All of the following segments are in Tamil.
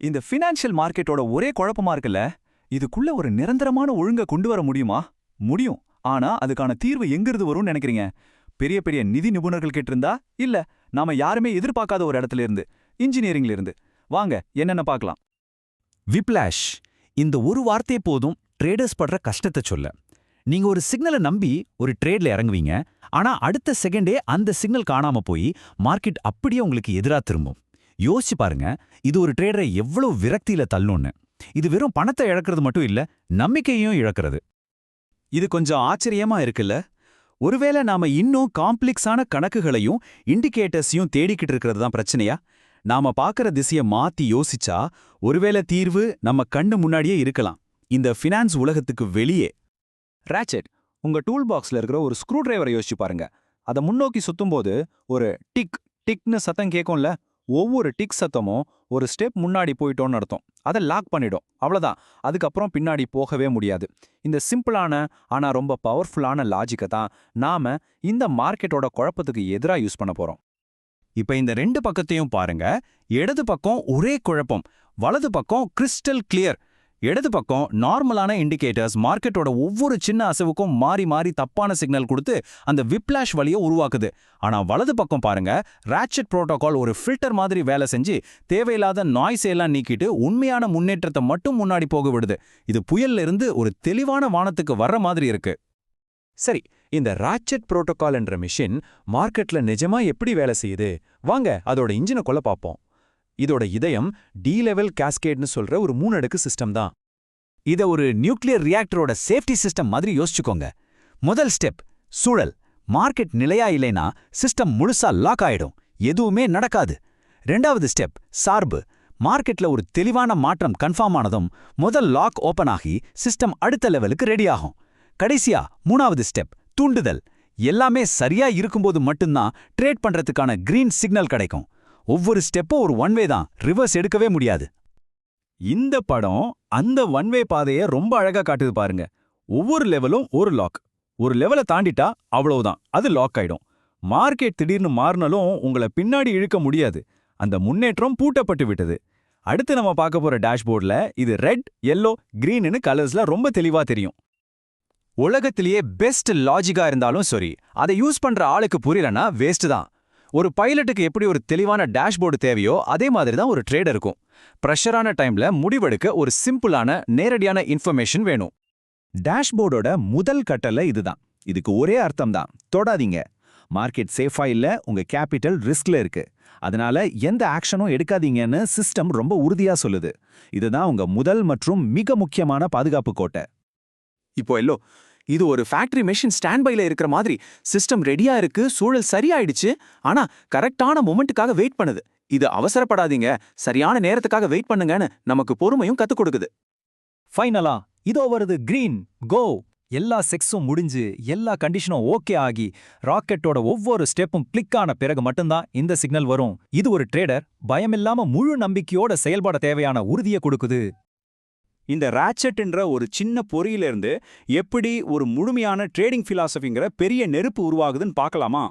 இந்த ஃபினான்ஷியல் மார்க்கெட்டோட ஒரே குழப்பமா இருக்குல்ல, இதுக்குள்ள ஒரு நிரந்தரமான ஒழுங்க கொண்டு வர முடியுமா? முடியும். ஆனா அதுக்கான தீர்வு எங்கிருந்து வரும்னு நினைக்கிறீங்க? பெரிய பெரிய நிதி நிபுணர்கள் கிட்ட இருந்தா, இல்ல நாம யாருமே எதிர்பார்க்காத ஒரு இடத்துல இருந்து, இன்ஜினியரிங்ல இருந்து? வாங்க என்னென்ன பார்க்கலாம். விப்ளாஷ். இந்த ஒரு வார்த்தையே போதும் ட்ரேடர்ஸ் படுற கஷ்டத்தை சொல்ல. நீங்க ஒரு சிக்னலை நம்பி ஒரு ட்ரேட்ல இறங்குவீங்க, ஆனா அடுத்த செகண்டே அந்த சிக்னல் காணாம போய் மார்க்கெட் அப்படியே உங்களுக்கு எதிரா திரும்பும். யோசிச்சு பாருங்க, இது ஒரு ட்ரேடரை எவ்வளவு விரக்தியில தள்ளும்னு. இது வெறும் பணத்தை இழக்கிறது மட்டும் இல்ல, நம்பிக்கையும் இழக்கிறது. இது கொஞ்சம் ஆச்சரியமா இருக்குல்ல? ஒருவேளை நாம இன்னும் காம்ப்ளெக்ஸான கணக்குகளையும் இண்டிகேட்டர்ஸையும் தேடிக்கிட்டு இருக்கிறது தான் பிரச்சனையா? நாம பார்க்கற திசையை மாத்தி யோசிச்சா ஒருவேளை தீர்வு நம்ம கண்ணு முன்னாடியே இருக்கலாம், இந்த ஃபினான்ஸ் உலகத்துக்கு வெளியே. ராச்செட், உங்க டூல் பாக்ஸ்ல இருக்கிற ஒரு ஸ்க்ரூ டிரைவரை யோசிச்சு பாருங்க. அதை முன்னோக்கி சுத்தும்போது ஒரு டிக் டிக்னு சத்தம் கேட்கும்ல. ஒவ்வொரு டிக் சத்தமும் ஒரு ஸ்டெப் முன்னாடி போயிட்டோன்னு அர்த்தம். அதை லாக் பண்ணிடும், அவ்வளோதான். அதுக்கப்புறம் பின்னாடி போகவே முடியாது. இந்த சிம்பிளான ஆனா ரொம்ப பவர்ஃபுல்லான லாஜிக்கை தான் நாம இந்த மார்க்கெட்டோட குழப்பத்துக்கு எதிராக யூஸ் பண்ண போறோம். இப்ப இந்த ரெண்டு பக்கத்தையும் பாருங்க. இடது பக்கம் ஒரே குழப்பம், வலது பக்கம் கிறிஸ்டல் கிளியர். இடது பக்கம் நார்மலான இண்டிகேட்டர்ஸ் மார்க்கெட்டோட ஒவ்வொரு சின்ன அசவுக்கும் மாறி மாறி தப்பான சிக்னல் கொடுத்து அந்த விப்ளாஷ் வழியை உருவாக்குது. ஆனா வலது பக்கம் பாருங்க, ராட்செட் புரோட்டோகால் ஒரு ஃபில்டர் மாதிரி வேலை செஞ்சு தேவையில்லாத நாய்ஸ் எல்லாம் நீக்கிட்டு உண்மையான முன்னேற்றத்தை மட்டும் முன்னாடி போக விடுது. இது புயல்ல இருந்து ஒரு தெளிவான வானத்துக்கு வர்ற மாதிரி இருக்கு. சரி, இந்த ராட்செட் புரோட்டோகால் என்ற மிஷின் மார்க்கெட்ல நிஜமா எப்படி வேலை செய்யுது? வாங்க அதோட இன்ஜினை கொள்ள பார்ப்போம். இதோட இதயம் டி லெவல் கேஸ்கேட்னு சொல்ற ஒரு 3 அடுக்கு சிஸ்டம் தான். இத ஒரு நியூக்ளியர் ரியாக்டரோட சேஃப்டி சிஸ்டம் மாதிரி யோசிச்சுக்கோங்க. முதல் ஸ்டெப் சூழல். மார்க்கெட் நிலையா இல்லைனா சிஸ்டம் முழுசா லாக் ஆயிடும், எதுவுமே நடக்காது. ரெண்டாவது ஸ்டெப் சார்பு. மார்க்கெட்ல ஒரு தெளிவான மாற்றம் கன்ஃபார்ம் ஆனதும் முதல் லாக் ஓபன் ஆகி சிஸ்டம் அடுத்த லெவலுக்கு ரெடி ஆகும். கடைசியா மூணாவது ஸ்டெப் தூண்டுதல். எல்லாமே சரியா இருக்கும்போது மட்டும்தான் ட்ரேட் பண்றதுக்கான கிரீன் சிக்னல் கிடைக்கும். ஒவ்வொரு ஸ்டெப்பும் ஒரு ஒன் வே தான், ரிவர்ஸ் எடுக்கவே முடியாது. இந்த படம் அந்த ஒன்வே பாதையை ரொம்ப அழகா காட்டுது பாருங்க. ஒவ்வொரு லெவலும் ஒரு லாக். ஒரு லெவலை தாண்டிட்டா அவ்வளவுதான், அது லாக் ஆயிடும். மார்க்கெட் திடீர்னு மாறினாலும் உங்களை பின்னாடி இழுக்க முடியாது. அந்த முன்னேற்றம் பூட்டப்பட்டு விட்டது. அடுத்து நம்ம பார்க்க போற டேஷ்போர்ட்ல இது ரெட், எல்லோ, கிரீன்னு கலர்ஸ்ல ரொம்ப தெளிவா தெரியும். உலகத்திலேயே பெஸ்ட் லாஜிக்கா இருந்தாலும் சரி, அதை யூஸ் பண்ற ஆளுக்கு புரியலன்னா வேஸ்ட் தான். ஒரு பைலட்டுக்கு எப்படி ஒரு தெளிவான டேஷ்போர்டு தேவையோ அதே மாதிரி தான் ஒரு ட்ரேடருக்கும். ப்ரெஷரான டைம்ல முடிவெடுக்க ஒரு சிம்பிளான நேரடியான இன்ஃபர்மேஷன் வேணும். டேஷ்போர்டோட முதல் கட்டளை இதுதான். இதுக்கு ஒரே அர்த்தம் தான், தொடாதீங்க. மார்க்கெட் சேஃபா இல்ல, உங்க கேபிட்டல் ரிஸ்க்ல இருக்கு, அதனால எந்த ஆக்ஷனும் எடுக்காதீங்கன்னு சிஸ்டம் ரொம்ப உறுதியா சொல்லுது. இதுதான் உங்க முதல் மற்றும் மிக முக்கியமான பாதுகாப்பு கோட்டை. இப்போ எல்லோ, இது ஒரு ஃபேக்டரி மெஷின் ஸ்டாண்ட் பைல இருக்கிற மாதிரி. சிஸ்டம் ரெடியா இருக்கு, சூழல் சரியாயிடுச்சு, ஆனா கரெக்டான மொமெண்ட்டுக்காக வெயிட் பண்ணுது. இது அவசரப்படாதீங்க, சரியான நேரத்துக்காக வெயிட் பண்ணுங்கன்னு நமக்கு பொறுமையும் கத்துக் கொடுக்குது. ஃபைனலா இதோ வருது கிரீன் கோ. எல்லா செக்ஸும் முடிஞ்சு எல்லா கண்டிஷனும் ஓகே ஆகி ராக்கெட்டோட ஒவ்வொரு ஸ்டெப்பும் கிளிக் ஆன பிறகு மட்டும்தான் இந்த சிக்னல் வரும். இது ஒரு ட்ரேடர் பயமில்லாம முழு நம்பிக்கையோட செயல்பட தேவையான உறுதியை கொடுக்குது. இந்த ராட்செட்ன்ற ஒரு சின்ன பொறியிலிருந்து எப்படி ஒரு முழுமையான ட்ரேடிங் ஃபிலாசபிங்கிற பெரிய நெருப்பு உருவாகுதுன்னு பார்க்கலாமா?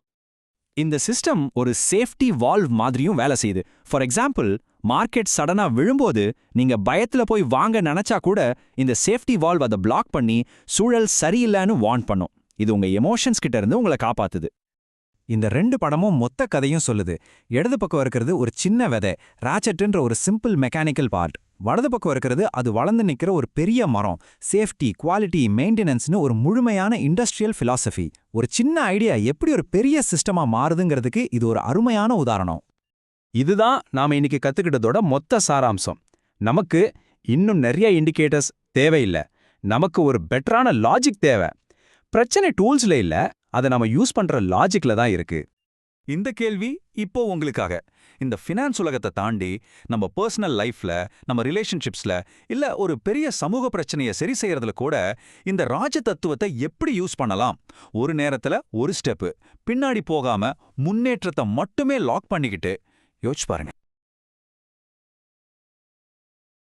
இந்த சிஸ்டம் ஒரு சேஃப்டி வால்வ் மாதிரியும் வேலை செய்யுது. ஃபார் எக்ஸாம்பிள், மார்க்கெட் சடனா விழும்போது நீங்க பயத்துல போய் வாங்க நினைச்சா கூட இந்த சேஃப்டி வால்வ் அதை பிளாக் பண்ணி சூழல் சரியில்லைன்னு வார்ன் பண்ணும். இது உங்க எமோஷன்ஸ் கிட்ட இருந்து உங்களை காப்பாத்துது. இந்த ரெண்டு படமும் மொத்த கதையும் சொல்லுது. இடது பக்கம் இருக்கிறது ஒரு சின்ன விதை, ராட்செட்ன்ற ஒரு சிம்பிள் மெக்கானிக்கல் பார்ட். வலது பக்கம் இருக்கிறது அது வளர்ந்து நிற்கிற ஒரு பெரிய மரம், சேஃப்டி, குவாலிட்டி, மெயின்டெனன்ஸ்னு ஒரு முழுமையான இண்டஸ்ட்ரியல் ஃபிலாசபி. ஒரு சின்ன ஐடியா எப்படி ஒரு பெரிய சிஸ்டமா மாறுதுங்கிறதுக்கு இது ஒரு அருமையான உதாரணம். இதுதான் நாம இன்னைக்கு கத்துக்கிட்டதோட மொத்த சாராம்சம். நமக்கு இன்னும் நிறைய இண்டிகேட்டர்ஸ் தேவையில்லை, நமக்கு ஒரு பெட்டரான லாஜிக் தேவை. பிரச்சனை டூல்ஸ்ல இல்ல, அதை நாம யூஸ் பண்ற லாஜிக்ல தான் இருக்கு. இந்த கேள்வி இப்போ உங்களுக்காக. இந்த ஃபினான்ஸ் உலகத்தை தாண்டி நம்ம பர்சனல் லைஃப்ல, நம்ம ரிலேஷன்ஷிப்ஸ்ல, இல்ல ஒரு பெரிய சமூக பிரச்சனையை சரி செய்யறதுல கூட இந்த ராஜ தத்துவத்தை எப்படி யூஸ் பண்ணலாம்? ஒரு நேரத்துல ஒரு ஸ்டெப்பு பின்னாடி போகாம முன்னேற்றத்தை மட்டுமே லாக் பண்ணிக்கிட்டு யோசிச்சு பாருங்க.